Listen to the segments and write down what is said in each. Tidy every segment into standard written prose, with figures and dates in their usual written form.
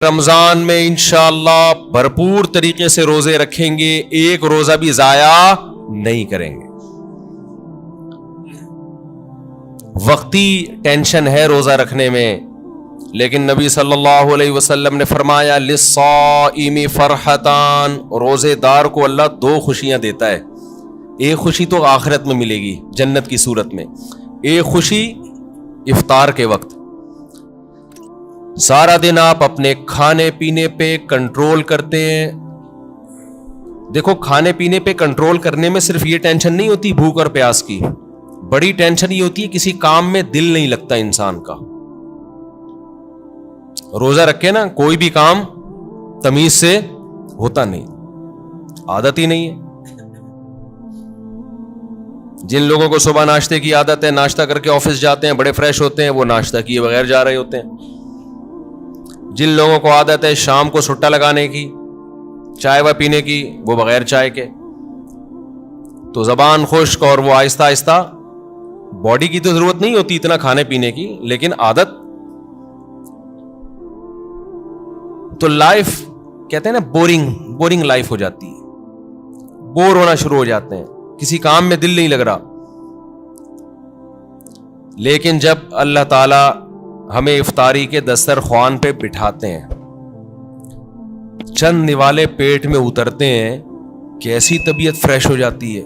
رمضان میں انشاءاللہ بھرپور طریقے سے روزے رکھیں گے، ایک روزہ بھی ضائع نہیں کریں گے۔ وقتی ٹینشن ہے روزہ رکھنے میں، لیکن نبی صلی اللہ علیہ وسلم نے فرمایا للصائم فرحتان، روزے دار کو اللہ دو خوشیاں دیتا ہے۔ ایک خوشی تو آخرت میں ملے گی جنت کی صورت میں، ایک خوشی افطار کے وقت۔ سارا دن آپ اپنے کھانے پینے پہ کنٹرول کرتے ہیں۔ دیکھو، کھانے پینے پہ کنٹرول کرنے میں صرف یہ ٹینشن نہیں ہوتی بھوک اور پیاس کی، بڑی ٹینشن یہ ہوتی ہے کسی کام میں دل نہیں لگتا انسان کا۔ روزہ رکھے نا، کوئی بھی کام تمیز سے ہوتا نہیں، عادت ہی نہیں ہے۔ جن لوگوں کو صبح ناشتے کی عادت ہے، ناشتہ کر کے آفس جاتے ہیں، بڑے فریش ہوتے ہیں، وہ ناشتہ کیے بغیر جا رہے ہوتے ہیں۔ جن لوگوں کو عادت ہے شام کو سٹا لگانے کی، چائے و پینے کی، وہ بغیر چائے کے، تو زبان خشک اور وہ آہستہ آہستہ، باڈی کی تو ضرورت نہیں ہوتی اتنا کھانے پینے کی، لیکن عادت تو لائف کہتے ہیں نا بورنگ لائف ہو جاتی ہے، بور ہونا شروع ہو جاتے ہیں، کسی کام میں دل نہیں لگ رہا۔ لیکن جب اللہ تعالی ہمیں افطاری کے دسترخوان پہ بٹھاتے ہیں، چند نوالے پیٹ میں اترتے ہیں، کیسی طبیعت فریش ہو جاتی ہے۔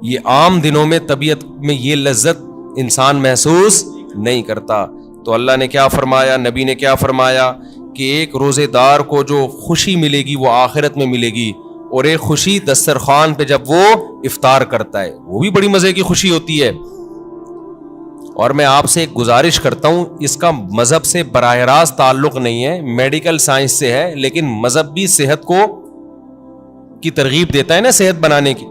یہ عام دنوں میں طبیعت میں یہ لذت انسان محسوس نہیں کرتا۔ تو اللہ نے کیا فرمایا، نبی نے کیا فرمایا کہ ایک روزے دار کو جو خوشی ملے گی وہ آخرت میں ملے گی، اور ایک خوشی دسترخوان پہ جب وہ افطار کرتا ہے، وہ بھی بڑی مزے کی خوشی ہوتی ہے۔ اور میں آپ سے ایک گزارش کرتا ہوں، اس کا مذہب سے براہ راست تعلق نہیں ہے، میڈیکل سائنس سے ہے، لیکن مذہب بھی صحت کی ترغیب دیتا ہے نا، صحت بنانے کی۔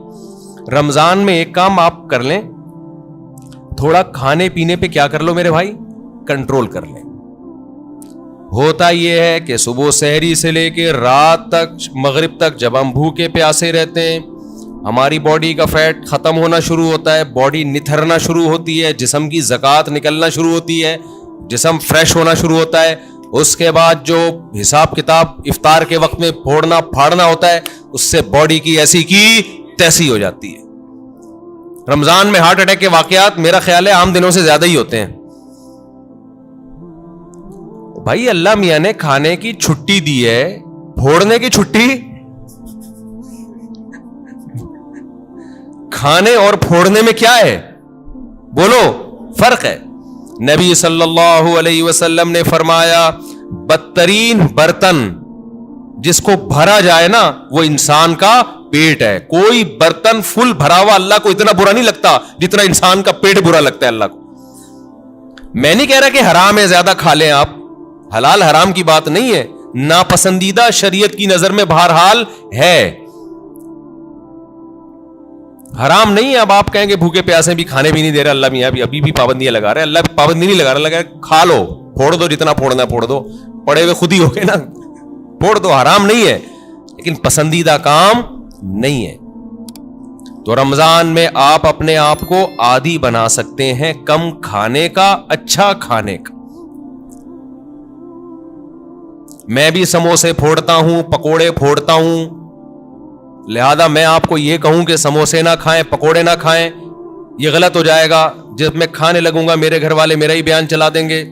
رمضان میں ایک کام آپ کر لیں، تھوڑا کھانے پینے پہ کیا کر لو میرے بھائی، کنٹرول کر لیں۔ ہوتا یہ ہے کہ صبح سحری سے لے کے رات تک، مغرب تک جب ہم بھوکے پیاسے رہتے ہیں، ہماری باڈی کا فیٹ ختم ہونا شروع ہوتا ہے، باڈی نتھرنا شروع ہوتی ہے، جسم کی زکوٰۃ نکلنا شروع ہوتی ہے، جسم فریش ہونا شروع ہوتا ہے۔ اس کے بعد جو حساب کتاب افطار کے وقت میں پھوڑنا پھاڑنا ہوتا ہے، اس سے باڈی کی ایسی کی تیسی ہو جاتی ہے۔ رمضان میں ہارٹ اٹیک کے واقعات میرا خیال ہے عام دنوں سے زیادہ ہی ہوتے ہیں۔ بھائی اللہ میاں نے کھانے کی چھٹی دی ہے، پھوڑنے کی چھٹی؟ کھانے اور پھوڑنے میں کیا ہے، بولو، فرق ہے۔ نبی صلی اللہ علیہ وسلم نے فرمایا بدترین برتن جس کو بھرا جائے نا، وہ انسان کا پیٹ ہے۔ کوئی برتن فل بھرا ہوا اللہ کو اتنا برا نہیں لگتا جتنا انسان کا پیٹ برا لگتا ہے اللہ کو۔ میں نہیں کہہ رہا کہ حرام ہے زیادہ کھا لیں آپ، حلال حرام کی بات نہیں ہے، ناپسندیدہ شریعت کی نظر میں بہرحال ہے، حرام نہیں ہے۔ اب آپ کہیں گے بھوکے پیاسے بھی کھانے بھی نہیں دے رہے اللہ میاں، ابھی بھی پابندیاں لگا رہے ہیں۔ اللہ پابندی نہیں لگا رہا، لگا کھا لو، پھوڑ دو، جتنا پھوڑنا پھوڑ دو، پڑے ہوئے خود ہی ہو گئے نا، پھوڑ دو، حرام نہیں ہے، لیکن پسندیدہ کام نہیں ہے۔ تو رمضان میں آپ اپنے آپ کو عادی بنا سکتے ہیں کم کھانے کا، اچھا کھانے کا۔ میں بھی سموسے پھوڑتا ہوں، پکوڑے پھوڑتا ہوں، لہذا میں آپ کو یہ کہوں کہ سموسے نہ کھائیں، پکوڑے نہ کھائیں، یہ غلط ہو جائے گا۔ جب میں کھانے لگوں گا میرے گھر والے میرا ہی بیان چلا دیں گے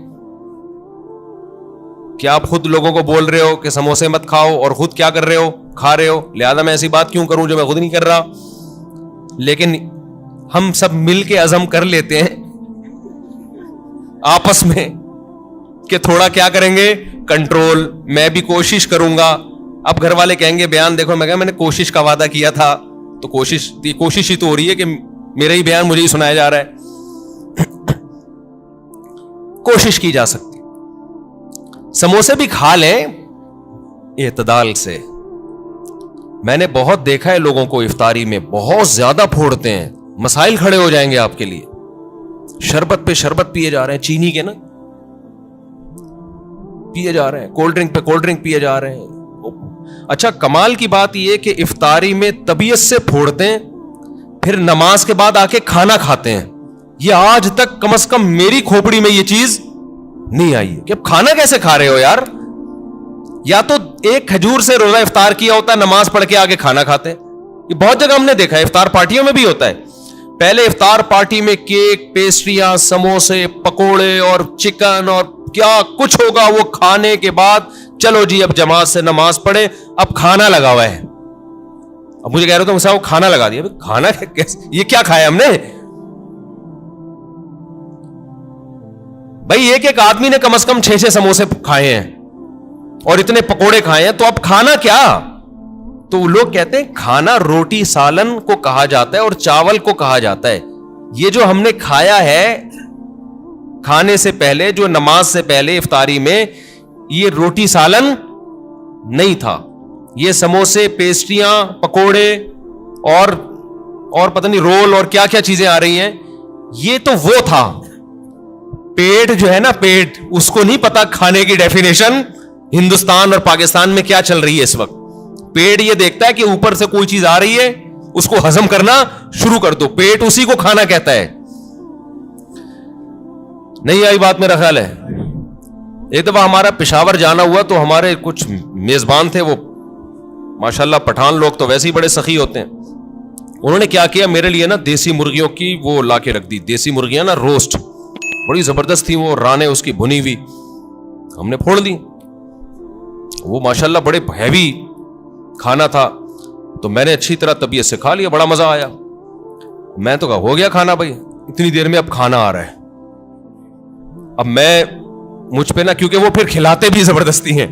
کہ آپ خود لوگوں کو بول رہے ہو کہ سموسے مت کھاؤ اور خود کیا کر رہے ہو، کھا رہے ہو، لہذا میں ایسی بات کیوں کروں جو میں خود نہیں کر رہا۔ لیکن ہم سب مل کے عزم کر لیتے ہیں آپس میں کہ تھوڑا کیا کریں گے، کنٹرول۔ میں بھی کوشش کروں گا۔ اب گھر والے کہیں گے بیان دیکھو، میں کہا میں نے کوشش کا وعدہ کیا تھا، تو کوشش ہی تو ہو رہی ہے کہ میرا ہی بیان مجھے ہی سنایا جا رہا ہے۔ کوشش کی جا سکتی، سموسے بھی کھا لیں اعتدال سے۔ میں نے بہت دیکھا ہے لوگوں کو افطاری میں بہت زیادہ پھوڑتے ہیں، مسائل کھڑے ہو جائیں گے آپ کے لیے۔ شربت پہ شربت پیے جا رہے ہیں، چینی کے نا پیے جا رہے ہیں، کولڈ ڈرنک پہ کولڈ ڈرنک پیے جا رہے ہیں۔ اچھا کمال کی بات یہ کہ افطاری میں طبیعت سے پھوڑتے ہیں، پھر نماز کے بعد آ کے کھانا کھاتے ہیں۔ یہ آج تک کم از کم میری کھوپڑی میں یہ چیز नहीं आई है कि अब खाना कैसे खा रहे हो यार। या तो एक खजूर से रोजा इफ्तार किया होता है, नमाज पढ़ के आगे खाना खाते हैं। ये बहुत जगह हमने देखा है, इफ्तार पार्टियों में भी होता है। पहले इफ्तार पार्टी में केक, पेस्ट्रियां, समोसे, पकोड़े और चिकन और क्या कुछ होगा, वो खाने के बाद चलो जी अब जमात से नमाज पढ़े, अब खाना लगा हुआ है। अब मुझे कह रहे हो तो वो खाना लगा दिया। खाना कैसे, ये क्या खाया हमने भाई? एक आदमी ने कम से कम 6-6 समोसे खाए हैं और इतने पकोड़े खाए हैं, तो अब खाना क्या? तो लोग कहते हैं खाना रोटी सालन को कहा जाता है और चावल को कहा जाता है। ये जो हमने खाया है खाने से पहले, जो नमाज से पहले इफ्तारी में, ये रोटी सालन नहीं था। ये समोसे, पेस्ट्रियां, पकोड़े और पता नहीं रोल और क्या क्या चीजें आ रही हैं, ये तो वो था। पेट जो है ना, पेट, उसको नहीं पता खाने की डेफिनेशन हिंदुस्तान और पाकिस्तान में क्या चल रही है इस वक्त। पेट ये देखता है कि ऊपर से कोई चीज आ रही है, उसको हजम करना शुरू कर दो, पेट उसी को खाना कहता है। नहीं आई बात मेरा ख्याल है। एक दफा हमारा पेशावर जाना हुआ तो हमारे कुछ मेजबान थे, वो माशाल्लाह पठान लोग तो वैसे ही बड़े सखी होते हैं। उन्होंने क्या किया, मेरे लिए ना देसी मुर्गियों की वो ला के रख दी। देसी मुर्गियां ना रोस्ट, बड़ी जबरदस्त थी वो, राने उसकी भुनी हुई, हमने फोड़ दी। वो माशाल्लाह बड़े हैवी खाना था, तो मैंने अच्छी तरह तबीयत से खा लिया, बड़ा मजा आया। मैं तो कहा हो गया खाना भाई, इतनी देर में अब खाना आ रहा है। अब मुझ पे ना, क्योंकि वो फिर खिलाते भी जबरदस्ती हैं,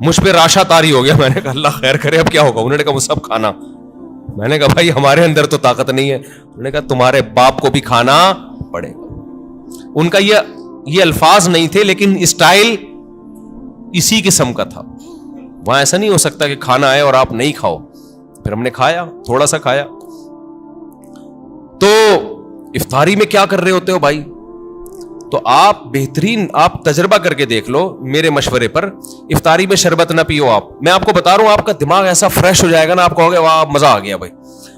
मुझ पे राशा तारी हो गया। मैंने कहा अल्लाह खैर करे, अब क्या होगा? उन्होंने कहा वो सब खाना। मैंने कहा भाई हमारे अंदर तो ताकत नहीं है। उन्होंने कहा तुम्हारे बाप को भी खाना पड़ेगा। उनका ये अल्फाज नहीं थे, लेकिन स्टाइल इसी किस्म का था। वहां ऐसा नहीं हो सकता कि खाना आए और आप नहीं खाओ। फिर हमने खाया, थोड़ा सा खाया। तो इफ्तारी में क्या कर रहे होते हो भाई? तो आप बेहतरीन, आप तजर्बा करके देख लो मेरे मशवरे पर। इफ्तारी में शरबत ना पियो आप। मैं आपको बता रहा हूं, आपका दिमाग ऐसा फ्रेश हो जाएगा ना, आप कहोगे वाह मजा आ गया भाई।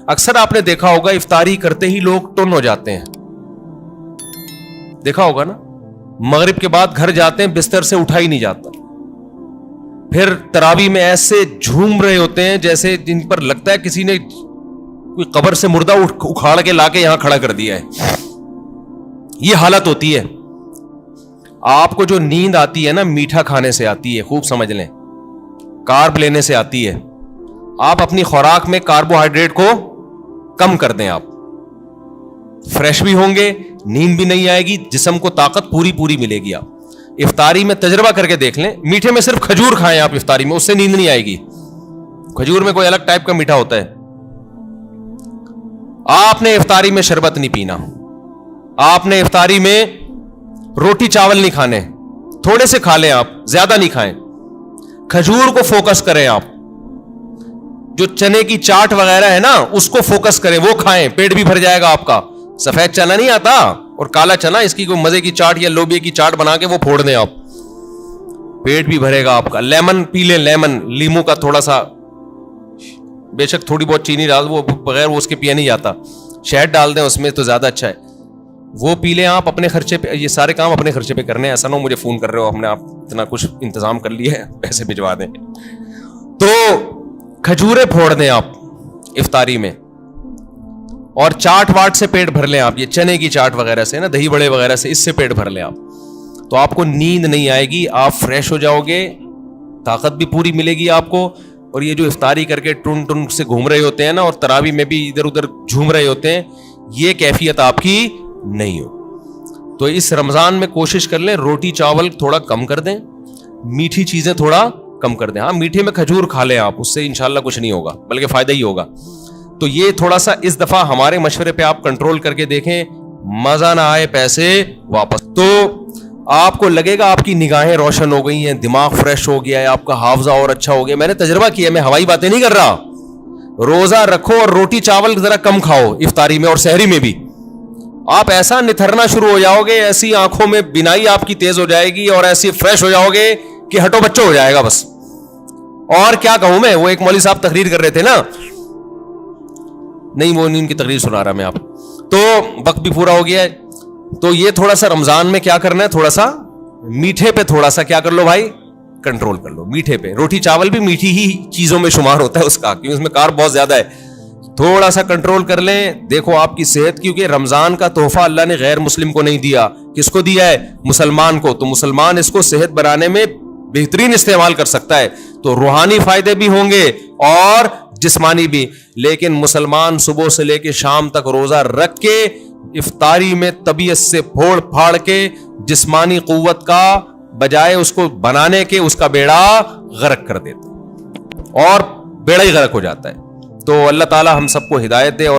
अक्सर आपने देखा होगा इफ्तारी करते ही लोग टुन हो जाते हैं, देखा होगा ना। मगरिब के बाद घर जाते हैं, बिस्तर से उठा ही नहीं जाता। फिर तरावी में ऐसे झूम रहे होते हैं जैसे जिन पर लगता है किसी ने कोई कब्र से मुर्दा उखाड़ के लाके यहां खड़ा कर दिया है। ये हालत होती है। आपको जो नींद आती है ना, मीठा खाने से आती है, खूब समझ लें, कार्ब लेने से आती है। आप अपनी खुराक में कार्बोहाइड्रेट को कम कर दें, आप फ्रेश भी होंगे, नींद भी नहीं आएगी, जिस्म को ताकत पूरी मिलेगी। आप इफ्तारी में तजर्बा करके देख लें, मीठे में सिर्फ खजूर खाएं आप इफ्तारी में, उससे नींद नहीं आएगी। खजूर में कोई अलग टाइप का मीठा होता है। आपने इफ्तारी में शरबत नहीं पीना, आपने इफ्तारी में रोटी चावल नहीं खाने, थोड़े से खा लें आप, ज्यादा नहीं खाएं। खजूर को फोकस करें आप, जो चने की चाट वगैरह है ना उसको फोकस करें, वो खाएं, पेट भी भर जाएगा आपका। सफेद चना नहीं आता और काला चना, इसकी कोई मजे की चाट या लोबिया की चाट बना के वो फोड़ दें आप, पेट भी भरेगा आपका। लेमन पी लें, लेमन, लीमू का थोड़ा सा, बेशक थोड़ी बहुत चीनी डाल, वो बगैर वो उसके पिया नहीं जाता, शहद डाल दें उसमें तो ज्यादा अच्छा है, वो पी लें आप अपने खर्चे पे। ये सारे काम अपने खर्चे पे करने हैं, ऐसा ना हो मुझे फोन कर रहे हो हमने आप इतना कुछ इंतजाम कर लिया है, पैसे भिजवा दें। तो खजूरें फोड़ दें आप इफ्तारी में, और चाट वाट से पेट भर लें आप, ये चने की चाट वगैरह से ना, दही बड़े वगैरह से, इससे पेट भर लें आप, तो आपको नींद नहीं आएगी, आप फ्रेश हो जाओगे, ताकत भी पूरी मिलेगी आपको। और ये जो इफ्तारी करके टुन टुन से घूम रहे होते हैं ना, और तरावी में भी इधर उधर झूम रहे होते हैं, ये कैफियत आपकी नहीं हो। तो इस रमजान में कोशिश कर लें रोटी चावल थोड़ा कम कर दें, मीठी चीजें थोड़ा कम कर दें। हाँ, मीठे में खजूर खा लें आप, उससे इंशाल्लाह कुछ नहीं होगा, बल्कि फायदा ही होगा। तो ये थोड़ा सा इस दफा हमारे मशवरे पे आप कंट्रोल करके देखें, मजा ना आए पैसे वापस। तो आपको लगेगा आपकी निगाहें रोशन हो गई हैं, दिमाग फ्रेश हो गया है, आपका हाफजा और अच्छा हो गया। मैंने तजर्बा किया, मैं हवाई बातें नहीं कर रहा। रोजा रखो और रोटी चावल जरा कम खाओ इफ्तारी में और सहरी में भी, आप ऐसा निथरना शुरू हो जाओगे, ऐसी आंखों में बिनाई आपकी तेज हो जाएगी और ऐसी फ्रेश हो जाओगे कि हटो बच्चों हो जाएगा बस। और क्या कहूं मैं, वो एक मौलवी साहब तकरीर कर रहे थे ना, नहीं वो नहीं उनकी तकरीर सुना रहा मैं आपको, तो वक्त भी पूरा हो गया है। तो ये थोड़ा सा रमजान में क्या करना है, थोड़ा सा میٹھے پہ تھوڑا سا کیا کر لو بھائی, کنٹرول کر لو. میٹھے پہ, روٹی چاول بھی میٹھی ہی چیزوں میں شمار ہوتا ہے اس کا, کیونکہ اس میں کارب بہت زیادہ ہے. تھوڑا سا کنٹرول کر لیں, دیکھو آپ کی صحت, کیونکہ رمضان کا تحفہ اللہ نے غیر مسلم کو نہیں دیا, کس کو دیا ہے؟ مسلمان کو. تو مسلمان اس کو صحت بنانے میں بہترین استعمال کر سکتا ہے, تو روحانی فائدے بھی ہوں گے اور جسمانی بھی. لیکن مسلمان صبح سے لے کے شام تک روزہ رکھ کے افطاری میں طبیعت سے پھوڑ پھاڑ کے جسمانی قوت کا بجائے اس کو بنانے کے اس کا بیڑا غرق کر دیتا اور بیڑا ہی غرق ہو جاتا ہے. تو اللہ تعالی ہم سب کو ہدایت دے. اور